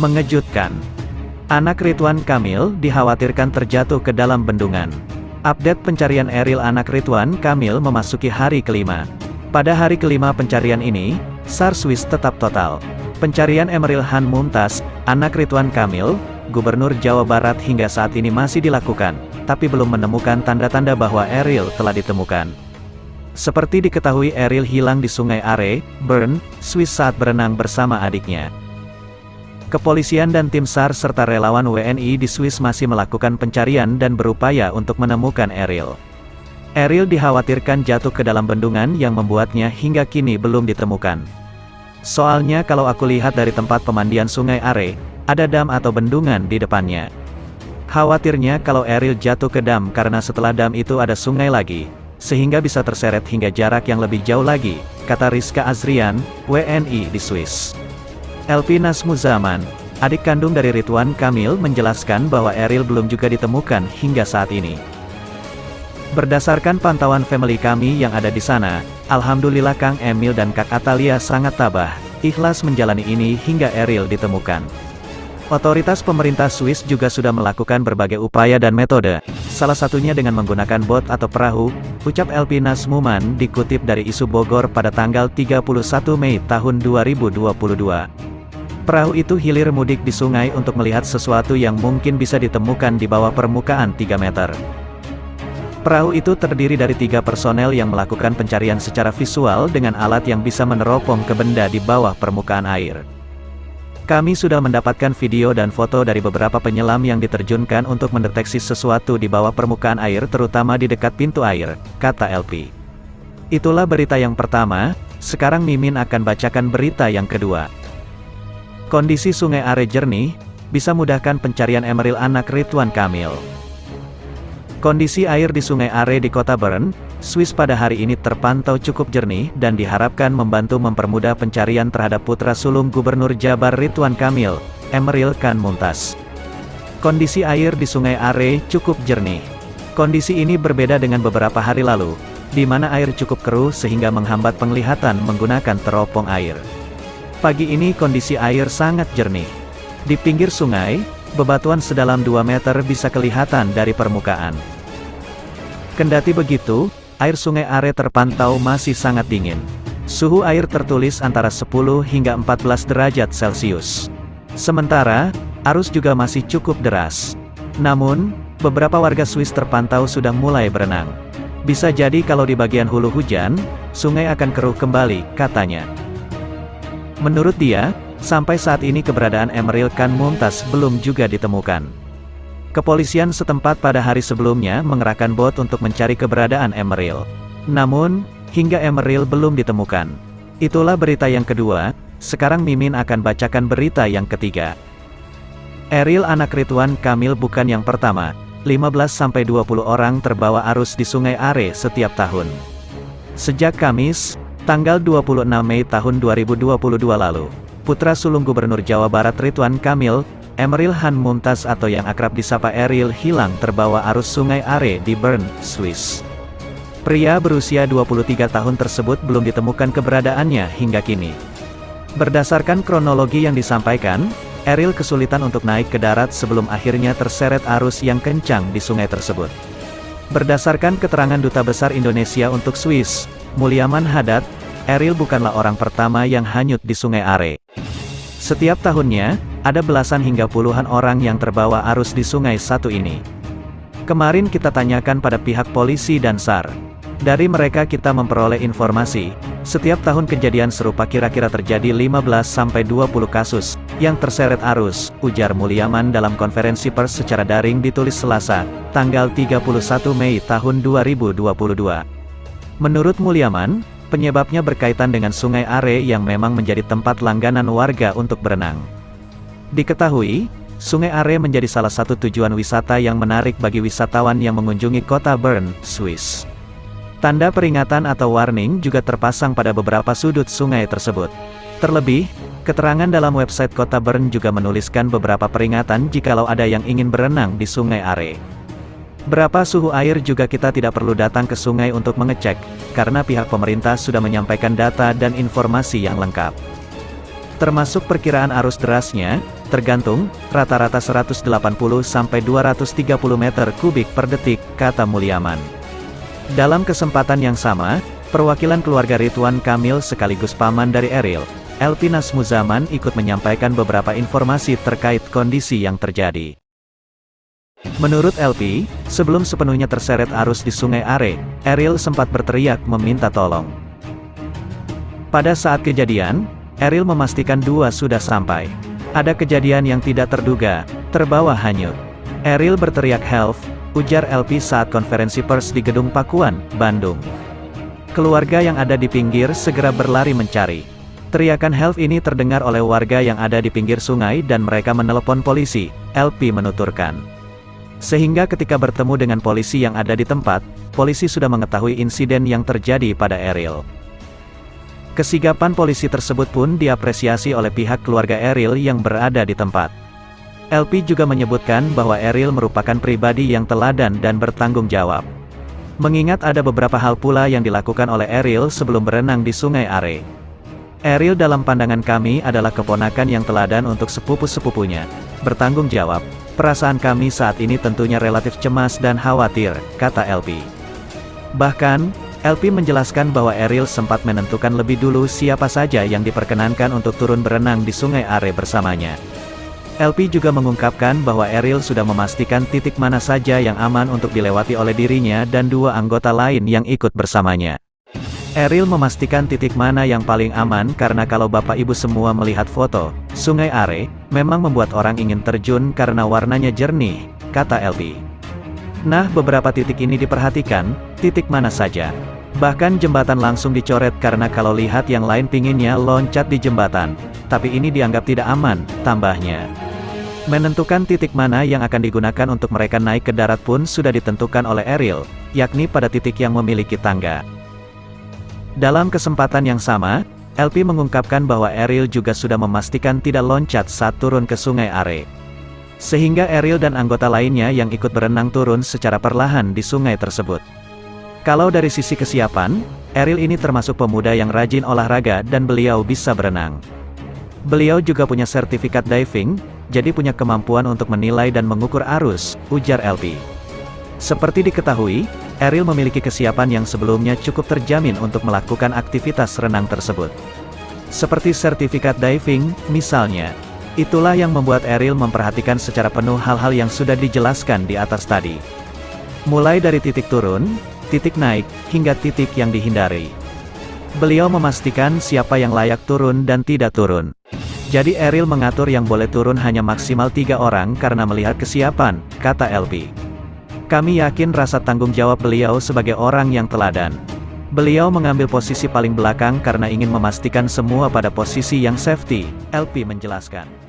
Mengejutkan. Anak Ridwan Kamil dikhawatirkan terjatuh ke dalam bendungan. Update pencarian Eril anak Ridwan Kamil memasuki hari kelima. Pada hari kelima pencarian ini, SAR Swiss tetap total. Pencarian Emeril Han Mumtaz, anak Ridwan Kamil, Gubernur Jawa Barat hingga saat ini masih dilakukan, tapi belum menemukan tanda-tanda bahwa Eril telah ditemukan. Seperti diketahui Eril hilang di Sungai Are, Bern, Swiss saat berenang bersama adiknya. Kepolisian dan tim SAR serta relawan WNI di Swiss masih melakukan pencarian dan berupaya untuk menemukan Eril. Eril dikhawatirkan jatuh ke dalam bendungan yang membuatnya hingga kini belum ditemukan. Soalnya kalau aku lihat dari tempat pemandian Sungai Are, ada dam atau bendungan di depannya. Khawatirnya kalau Eril jatuh ke dam karena setelah dam itu ada sungai lagi, sehingga bisa terseret hingga jarak yang lebih jauh lagi, kata Rizka Azrian, WNI di Swiss. Elvi Nasmuzaman, adik kandung dari Ridwan Kamil menjelaskan bahwa Eril belum juga ditemukan hingga saat ini. Berdasarkan pantauan family kami yang ada di sana, alhamdulillah Kang Emil dan Kak Atalia sangat tabah, ikhlas menjalani ini hingga Eril ditemukan. Otoritas pemerintah Swiss juga sudah melakukan berbagai upaya dan metode, salah satunya dengan menggunakan bot atau perahu, ucap Elvi Nasmuman dikutip dari Isu Bogor pada tanggal 31 Mei tahun 2022. Perahu itu hilir mudik di sungai untuk melihat sesuatu yang mungkin bisa ditemukan di bawah permukaan 3 meter. Perahu itu terdiri dari 3 personel yang melakukan pencarian secara visual dengan alat yang bisa meneropong ke benda di bawah permukaan air. Kami sudah mendapatkan video dan foto dari beberapa penyelam yang diterjunkan untuk mendeteksi sesuatu di bawah permukaan air terutama di dekat pintu air, kata Elvi. Itulah berita yang pertama, sekarang Mimin akan bacakan berita yang kedua. Kondisi Sungai Are jernih, bisa mudahkan pencarian Emeril anak Ridwan Kamil. Kondisi air di Sungai Are di kota Bern, Swiss pada hari ini terpantau cukup jernih dan diharapkan membantu mempermudah pencarian terhadap putra sulung Gubernur Jabar Ridwan Kamil, Emeril Khan Mumtaz. Kondisi air di Sungai Are cukup jernih. Kondisi ini berbeda dengan beberapa hari lalu, di mana air cukup keruh sehingga menghambat penglihatan menggunakan teropong air. Pagi ini kondisi air sangat jernih. Di pinggir sungai, bebatuan sedalam 2 meter bisa kelihatan dari permukaan. Kendati begitu, air Sungai Are terpantau masih sangat dingin. Suhu air tertulis antara 10 hingga 14 derajat Celcius. Sementara, arus juga masih cukup deras. Namun, beberapa warga Swiss terpantau sudah mulai berenang. Bisa jadi kalau di bagian hulu hujan, sungai akan keruh kembali, katanya. Menurut dia, sampai saat ini keberadaan Emeril Khan Mumtaz belum juga ditemukan. Kepolisian setempat pada hari sebelumnya mengerahkan bot untuk mencari keberadaan Emeril. Namun, hingga Emeril belum ditemukan. Itulah berita yang kedua, sekarang Mimin akan bacakan berita yang ketiga. Eril anak Ridwan Kamil bukan yang pertama, 15-20 orang terbawa arus di Sungai Are setiap tahun. Sejak Kamis, tanggal 26 Mei tahun 2022 lalu, putra sulung Gubernur Jawa Barat Ridwan Kamil, Emeril Han Mumtaz atau yang akrab disapa Eril hilang terbawa arus Sungai Are di Bern, Swiss. Pria berusia 23 tahun tersebut belum ditemukan keberadaannya hingga kini. Berdasarkan kronologi yang disampaikan, Eril kesulitan untuk naik ke darat sebelum akhirnya terseret arus yang kencang di sungai tersebut. Berdasarkan keterangan Duta Besar Indonesia untuk Swiss, Mulyaman Haddad, Eril bukanlah orang pertama yang hanyut di Sungai Are. Setiap tahunnya, ada belasan hingga puluhan orang yang terbawa arus di sungai satu ini. Kemarin kita tanyakan pada pihak polisi dan SAR. Dari mereka kita memperoleh informasi, setiap tahun kejadian serupa kira-kira terjadi 15-20 kasus, yang terseret arus, ujar Mulyaman dalam konferensi pers secara daring ditulis Selasa, tanggal 31 Mei tahun 2022. Menurut Mulyaman, penyebabnya berkaitan dengan Sungai Are yang memang menjadi tempat langganan warga untuk berenang. Diketahui, Sungai Are menjadi salah satu tujuan wisata yang menarik bagi wisatawan yang mengunjungi kota Bern, Swiss. Tanda peringatan atau warning juga terpasang pada beberapa sudut sungai tersebut. Terlebih, keterangan dalam website kota Bern juga menuliskan beberapa peringatan jikalau ada yang ingin berenang di Sungai Are. Berapa suhu air juga kita tidak perlu datang ke sungai untuk mengecek, karena pihak pemerintah sudah menyampaikan data dan informasi yang lengkap. Termasuk perkiraan arus derasnya, Tergantung, rata-rata 180-230 meter kubik per detik, kata Mulyaman. Dalam kesempatan yang sama, perwakilan keluarga Ridwan Kamil sekaligus paman dari Eril, Elpy Nazmuzaman ikut menyampaikan beberapa informasi terkait kondisi yang terjadi. Menurut Elpy, sebelum sepenuhnya terseret arus di Sungai Are, Eril sempat berteriak meminta tolong. Pada saat kejadian, Eril memastikan dua sudah sampai. Ada kejadian yang tidak terduga, terbawa hanyut. Eril berteriak help, ujar Elpy saat konferensi pers di Gedung Pakuan, Bandung. Keluarga yang ada di pinggir segera berlari mencari. Teriakan help ini terdengar oleh warga yang ada di pinggir sungai dan mereka menelepon polisi, Elpy menuturkan. Sehingga ketika bertemu dengan polisi yang ada di tempat, polisi sudah mengetahui insiden yang terjadi pada Eril. Kesigapan polisi tersebut pun diapresiasi oleh pihak keluarga Eril yang berada di tempat. Elpy juga menyebutkan bahwa Eril merupakan pribadi yang teladan dan bertanggung jawab. Mengingat ada beberapa hal pula yang dilakukan oleh Eril sebelum berenang di Sungai Are. Eril dalam pandangan kami adalah keponakan yang teladan untuk sepupu-sepupunya. Bertanggung jawab. Perasaan kami saat ini tentunya relatif cemas dan khawatir, kata Elpy. Bahkan, Elpy menjelaskan bahwa Eril sempat menentukan lebih dulu siapa saja yang diperkenankan untuk turun berenang di Sungai Are bersamanya. Elpy juga mengungkapkan bahwa Eril sudah memastikan titik mana saja yang aman untuk dilewati oleh dirinya dan dua anggota lain yang ikut bersamanya. Eril memastikan titik mana yang paling aman karena kalau Bapak Ibu semua melihat foto, Sungai Are, memang membuat orang ingin terjun karena warnanya jernih, kata Elpy. Nah, beberapa titik ini diperhatikan, titik mana saja. Bahkan jembatan langsung dicoret karena kalau lihat yang lain pinginnya loncat di jembatan, tapi ini dianggap tidak aman, tambahnya. Menentukan titik mana yang akan digunakan untuk mereka naik ke darat pun sudah ditentukan oleh Eril, yakni pada titik yang memiliki tangga. Dalam kesempatan yang sama, Elpy mengungkapkan bahwa Eril juga sudah memastikan tidak loncat saat turun ke Sungai Are. Sehingga Eril dan anggota lainnya yang ikut berenang turun secara perlahan di sungai tersebut. Kalau dari sisi kesiapan, Eril ini termasuk pemuda yang rajin olahraga dan beliau bisa berenang. Beliau juga punya sertifikat diving, jadi punya kemampuan untuk menilai dan mengukur arus, ujar Elpy. Seperti diketahui, Eril memiliki kesiapan yang sebelumnya cukup terjamin untuk melakukan aktivitas renang tersebut. Seperti sertifikat diving, misalnya. Itulah yang membuat Eril memperhatikan secara penuh hal-hal yang sudah dijelaskan di atas tadi. Mulai dari titik turun, titik naik, hingga titik yang dihindari. Beliau memastikan siapa yang layak turun dan tidak turun. Jadi Eril mengatur yang boleh turun hanya maksimal 3 orang karena melihat kesiapan, kata Elpy. Kami yakin rasa tanggung jawab beliau sebagai orang yang teladan. Beliau mengambil posisi paling belakang karena ingin memastikan semua pada posisi yang safety, Elpy menjelaskan.